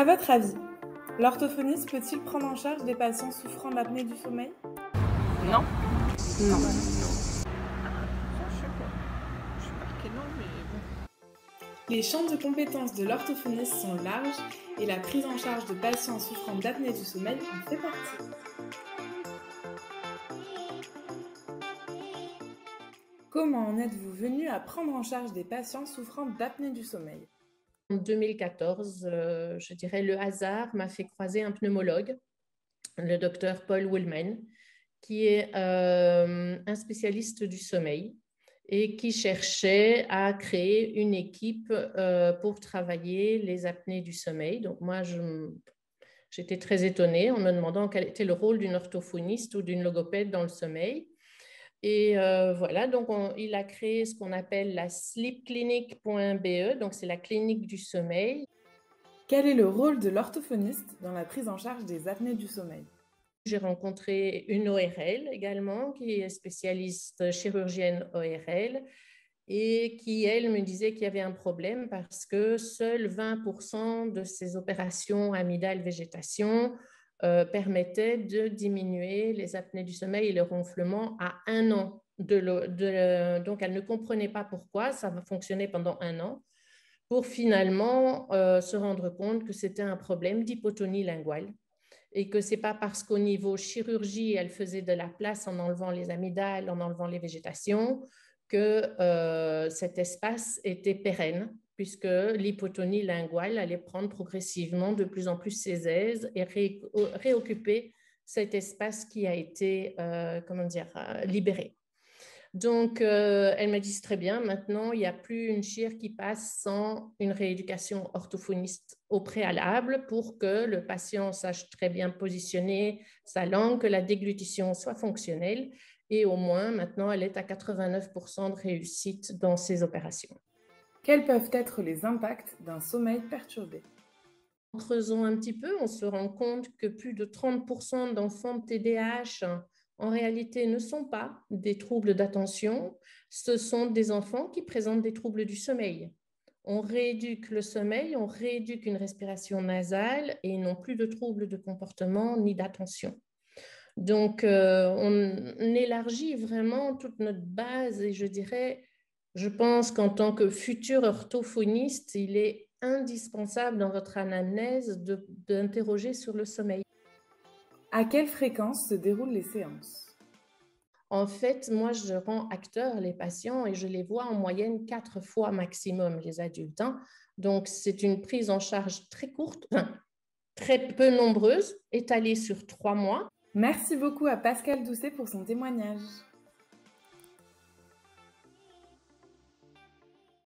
À votre avis, l'orthophoniste peut-il prendre en charge des patients souffrant d'apnée du sommeil? Non. Non. Ça, je sais pas. Je sais pas que non, mais bon. Les champs de compétences de l'orthophoniste sont larges et la prise en charge de patients souffrant d'apnée du sommeil en fait partie. Comment en êtes-vous venu à prendre en charge des patients souffrant d'apnée du sommeil? En 2014, je dirais le hasard m'a fait croiser un pneumologue, le docteur Paul Woolman, qui est un spécialiste du sommeil et qui cherchait à créer une équipe pour travailler les apnées du sommeil. Donc moi, j'étais très étonnée en me demandant quel était le rôle d'une orthophoniste ou d'une logopède dans le sommeil. Et voilà, donc il a créé ce qu'on appelle la sleepclinic.be, donc c'est la clinique du sommeil. Quel est le rôle de l'orthophoniste dans la prise en charge des apnées du sommeil? J'ai rencontré une ORL également, qui est spécialiste chirurgienne ORL, et qui, elle, me disait qu'il y avait un problème parce que seuls 20% de ces opérations amygdale-végétation permettaient de diminuer les apnées du sommeil et le ronflement à 1 an. Donc, elle ne comprenait pas pourquoi, ça va fonctionner pendant 1 an, pour finalement se rendre compte que c'était un problème d'hypotonie linguale et que ce n'est pas parce qu'au niveau chirurgie, elle faisait de la place en enlevant les amygdales, en enlevant les végétations, que cet espace était pérenne, puisque l'hypotonie linguale allait prendre progressivement de plus en plus ses aises et réoccuper cet espace qui a été libéré. Donc, elle m'a dit, c'est très bien, maintenant, il n'y a plus une chire qui passe sans une rééducation orthophoniste au préalable pour que le patient sache très bien positionner sa langue, que la déglutition soit fonctionnelle. Et au moins, maintenant, elle est à 89% de réussite dans ces opérations. Quels peuvent être les impacts d'un sommeil perturbé? En creusant un petit peu, on se rend compte que plus de 30% d'enfants de TDAH en réalité ne sont pas des troubles d'attention, ce sont des enfants qui présentent des troubles du sommeil. On rééduque le sommeil, on rééduque une respiration nasale et ils n'ont plus de troubles de comportement ni d'attention. Donc, on élargit vraiment toute notre base et je pense qu'en tant que futur orthophoniste, il est indispensable dans votre anamnèse d'interroger sur le sommeil. À quelle fréquence se déroulent les séances? En fait, moi, je rends acteurs les patients et je les vois en moyenne 4 fois maximum, les adultes. Donc, c'est une prise en charge très courte, très peu nombreuse, étalée sur 3 mois. Merci beaucoup à Pascal Doucet pour son témoignage.